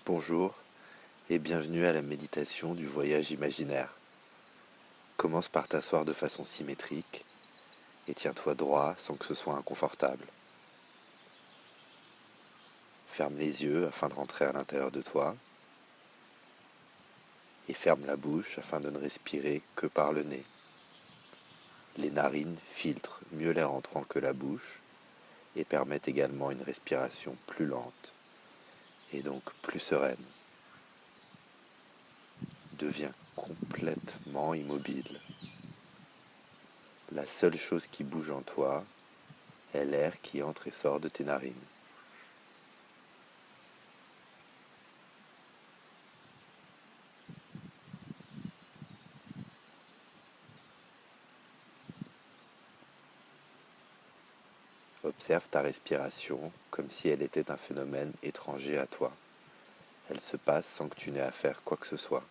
Bonjour et bienvenue à la méditation du voyage imaginaire. Commence par t'asseoir de façon symétrique et tiens-toi droit sans que ce soit inconfortable. Ferme les yeux afin de rentrer à l'intérieur de toi et ferme la bouche afin de ne respirer que par le nez. Les narines filtrent mieux l'air entrant que la bouche et permettent également une respiration plus lente et donc plus sereine. Deviens complètement immobile. La seule chose qui bouge en toi est l'air qui entre et sort de tes narines. Observe ta respiration comme si elle était un phénomène étranger à toi. Elle se passe sans que tu n'aies à faire quoi que ce soit.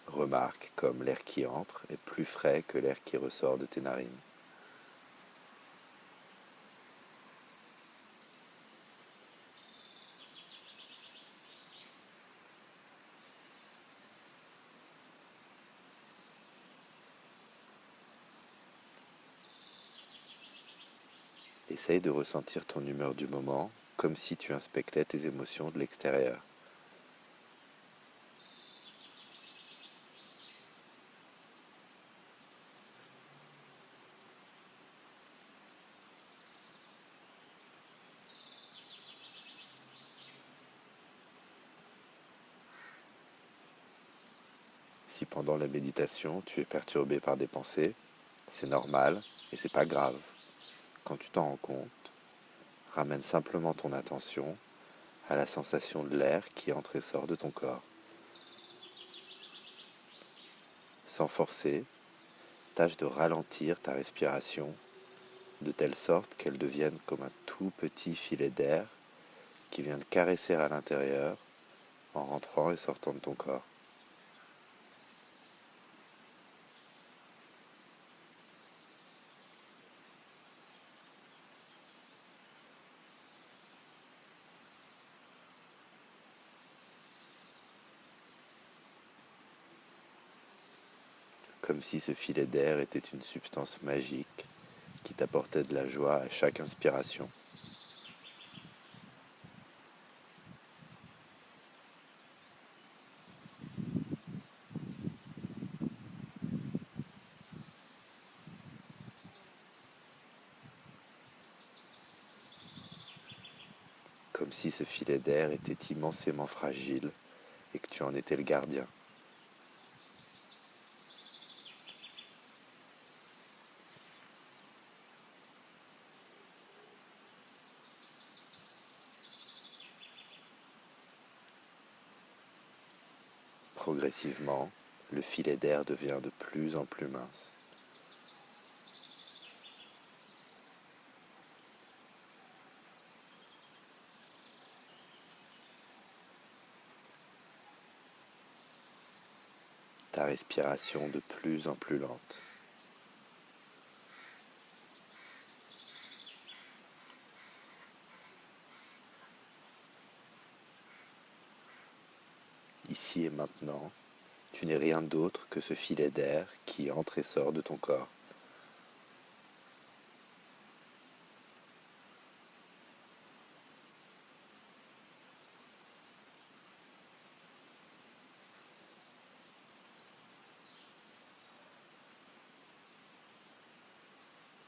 Remarque comme l'air qui entre est plus frais que l'air qui ressort de tes narines. Essaye de ressentir ton humeur du moment comme si tu inspectais tes émotions de l'extérieur. Si pendant la méditation tu es perturbé par des pensées, c'est normal et c'est pas grave. Quand tu t'en rends compte, ramène simplement ton attention à la sensation de l'air qui entre et sort de ton corps. Sans forcer, tâche de ralentir ta respiration de telle sorte qu'elle devienne comme un tout petit filet d'air qui vient de caresser à l'intérieur en rentrant et sortant de ton corps. Comme si ce filet d'air était une substance magique qui t'apportait de la joie à chaque inspiration. Comme si ce filet d'air était immensément fragile et que tu en étais le gardien. Progressivement, le filet d'air devient de plus en plus mince. Ta respiration de plus en plus lente. Ici et maintenant, tu n'es rien d'autre que ce filet d'air qui entre et sort de ton corps.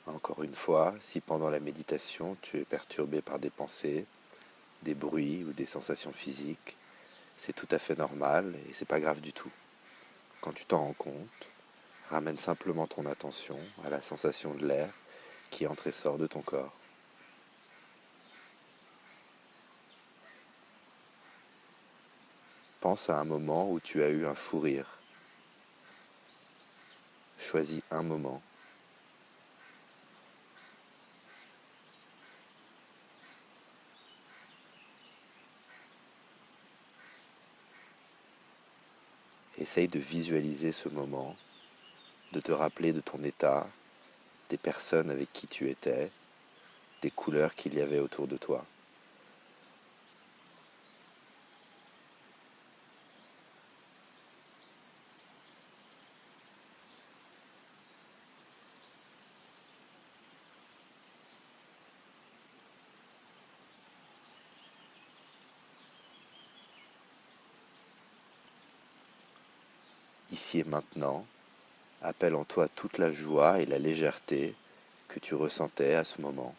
Encore une fois, si pendant la méditation tu es perturbé par des pensées, des bruits ou des sensations physiques, c'est tout à fait normal et c'est pas grave du tout. Quand tu t'en rends compte, ramène simplement ton attention à la sensation de l'air qui entre et sort de ton corps. Pense à un moment où tu as eu un fou rire. Choisis un moment. Essaye de visualiser ce moment, de te rappeler de ton état, des personnes avec qui tu étais, des couleurs qu'il y avait autour de toi. Ici et maintenant, appelle en toi toute la joie et la légèreté que tu ressentais à ce moment.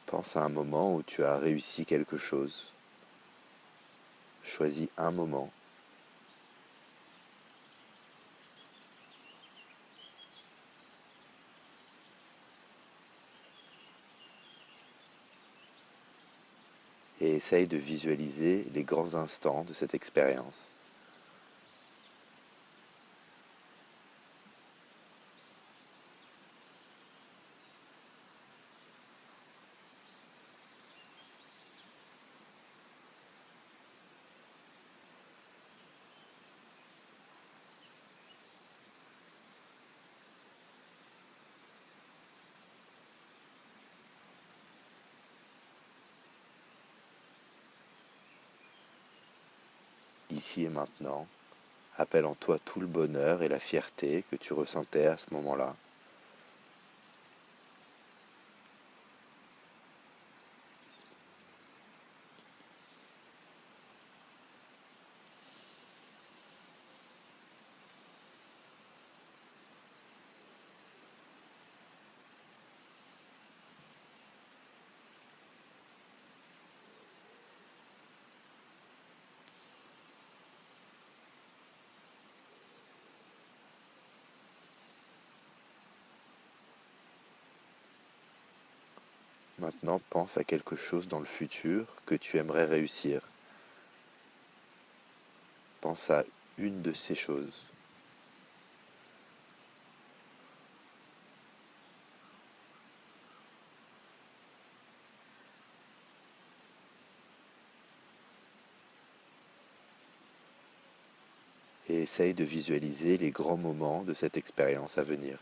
Pense à un moment où tu as réussi quelque chose. Choisis un moment. Et essaye de visualiser les grands instants de cette expérience. Ici et maintenant, appelle en toi tout le bonheur et la fierté que tu ressentais à ce moment-là. Maintenant, pense à quelque chose dans le futur que tu aimerais réussir. Pense à une de ces choses. Et essaye de visualiser les grands moments de cette expérience à venir.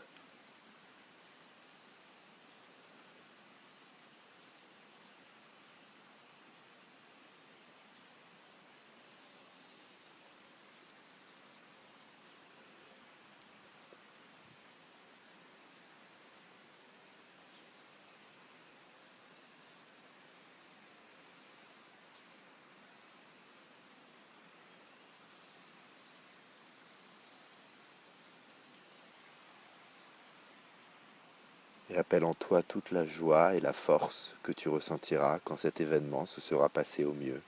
Et appelle en toi toute la joie et la force que tu ressentiras quand cet événement se sera passé au mieux.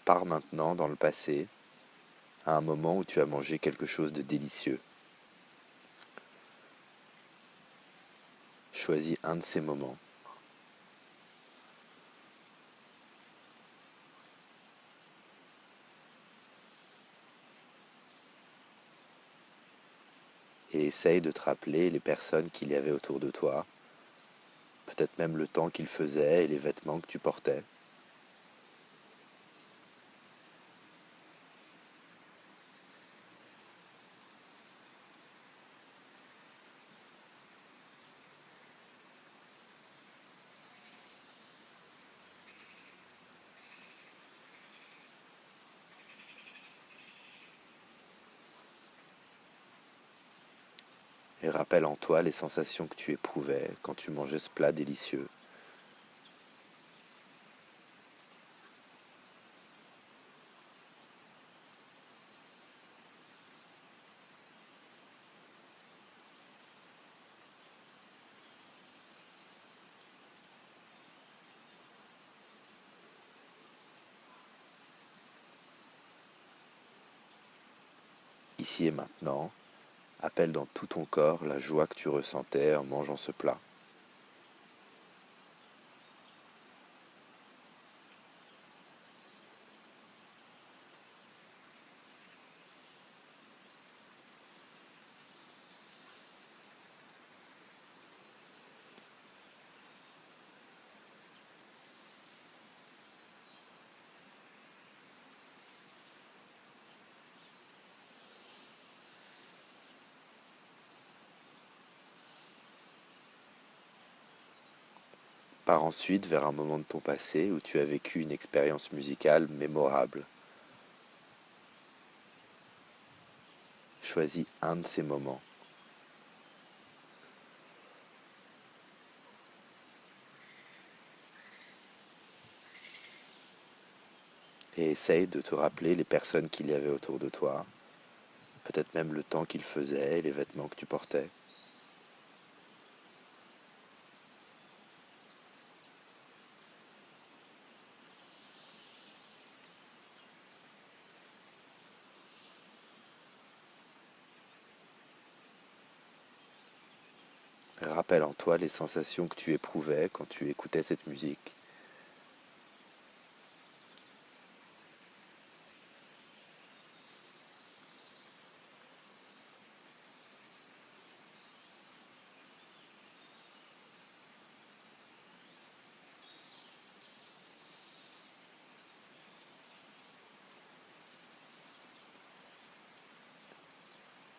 Pars maintenant dans le passé, à un moment où tu as mangé quelque chose de délicieux. Choisis un de ces moments. Et essaye de te rappeler les personnes qu'il y avait autour de toi, peut-être même le temps qu'il faisait et les vêtements que tu portais. et rappelle en toi les sensations que tu éprouvais quand tu mangeais ce plat délicieux. Ici et maintenant, appelle dans tout ton corps la joie que tu ressentais en mangeant ce plat. Pars ensuite vers un moment de ton passé où tu as vécu une expérience musicale mémorable. Choisis un de ces moments et essaye de te rappeler les personnes qu'il y avait autour de toi, peut-être même le temps qu'il faisait et les vêtements que tu portais. Rappelle en toi les sensations que tu éprouvais quand tu écoutais cette musique.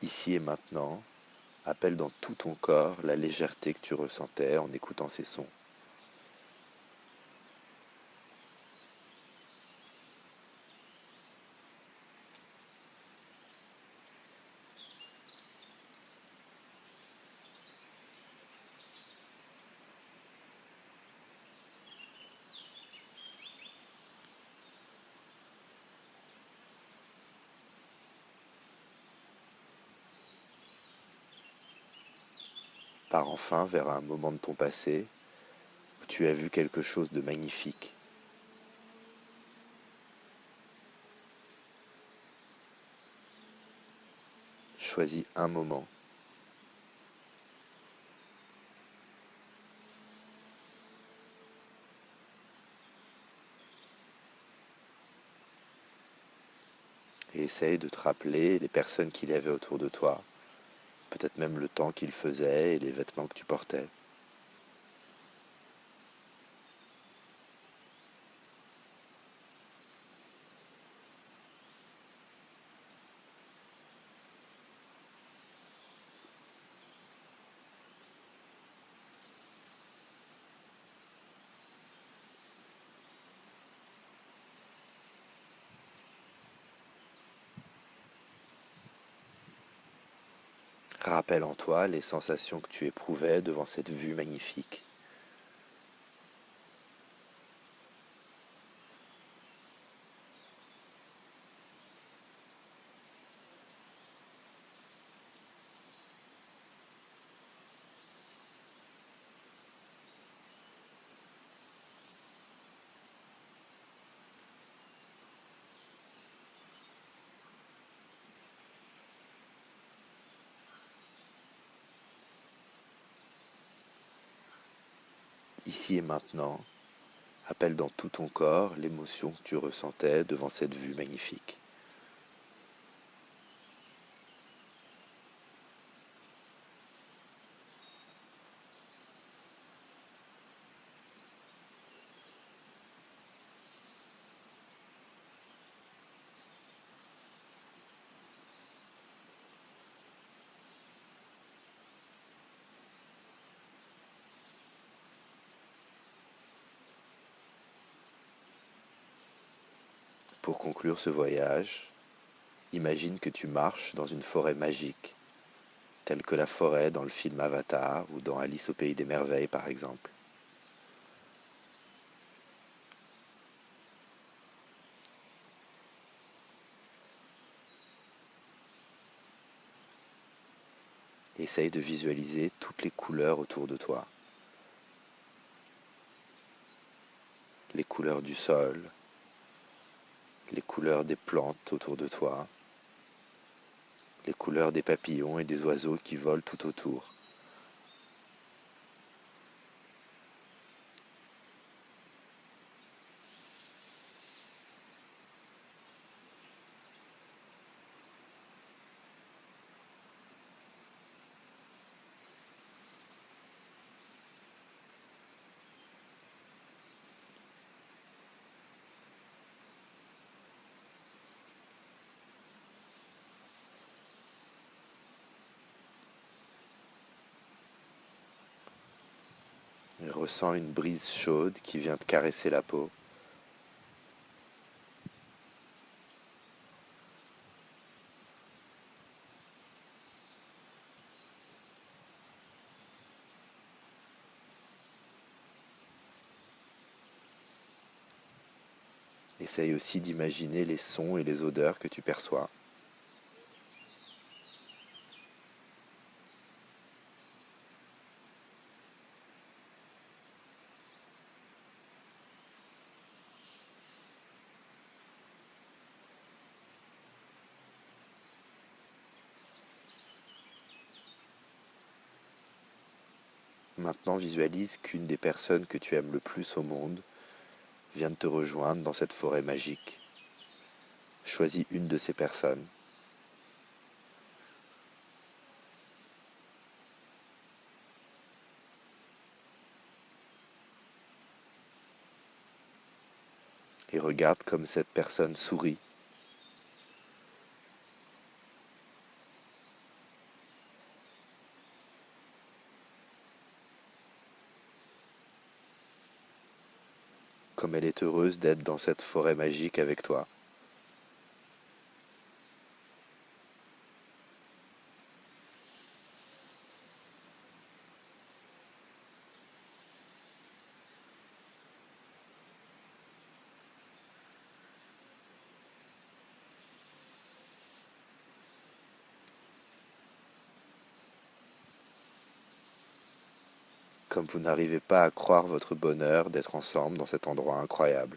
Ici et maintenant, appelle dans tout ton corps la légèreté que tu ressentais en écoutant ces sons. Pars enfin vers un moment de ton passé où tu as vu quelque chose de magnifique. Choisis un moment et essaye de te rappeler les personnes qu'il y avait autour de toi, peut-être même le temps qu'il faisait et les vêtements que tu portais. Rappelle en toi les sensations que tu éprouvais devant cette vue magnifique. Ici et maintenant, appelle dans tout ton corps l'émotion que tu ressentais devant cette vue magnifique. Pour conclure ce voyage, imagine que tu marches dans une forêt magique. telles que la forêt dans le film Avatar ou dans Alice au pays des merveilles par exemple. Essaye de visualiser toutes les couleurs autour de toi. Les couleurs du sol, les couleurs des plantes autour de toi, les couleurs des papillons et des oiseaux qui volent tout autour. Et ressens une brise chaude qui vient te caresser la peau. Essaye aussi d'imaginer les sons et les odeurs que tu perçois. Maintenant visualise qu'une des personnes que tu aimes le plus au monde vient de te rejoindre dans cette forêt magique. Choisis une de ces personnes. Et regarde comme cette personne sourit. Comme elle est heureuse d'être dans cette forêt magique avec toi. Comme vous n'arrivez pas à croire votre bonheur d'être ensemble dans cet endroit incroyable.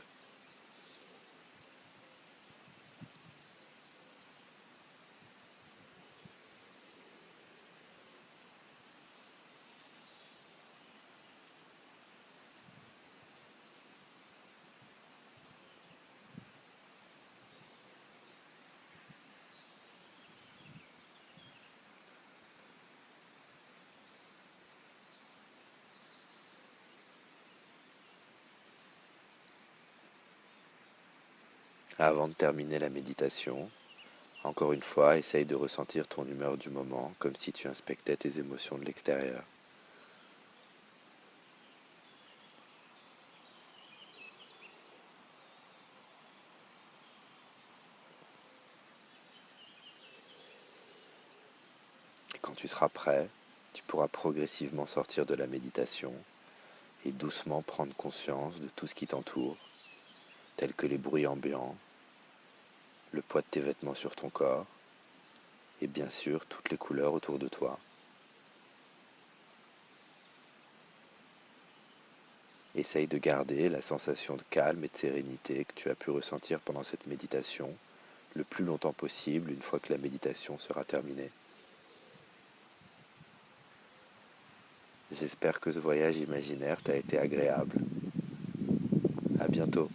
Avant de terminer la méditation, encore une fois, essaye de ressentir ton humeur du moment comme si tu inspectais tes émotions de l'extérieur. Et quand tu seras prêt, tu pourras progressivement sortir de la méditation et doucement prendre conscience de tout ce qui t'entoure, tels que les bruits ambiants, le poids de tes vêtements sur ton corps et bien sûr toutes les couleurs autour de toi. Essaye de garder la sensation de calme et de sérénité que tu as pu ressentir pendant cette méditation le plus longtemps possible une fois que la méditation sera terminée. J'espère que ce voyage imaginaire t'a été agréable. À bientôt.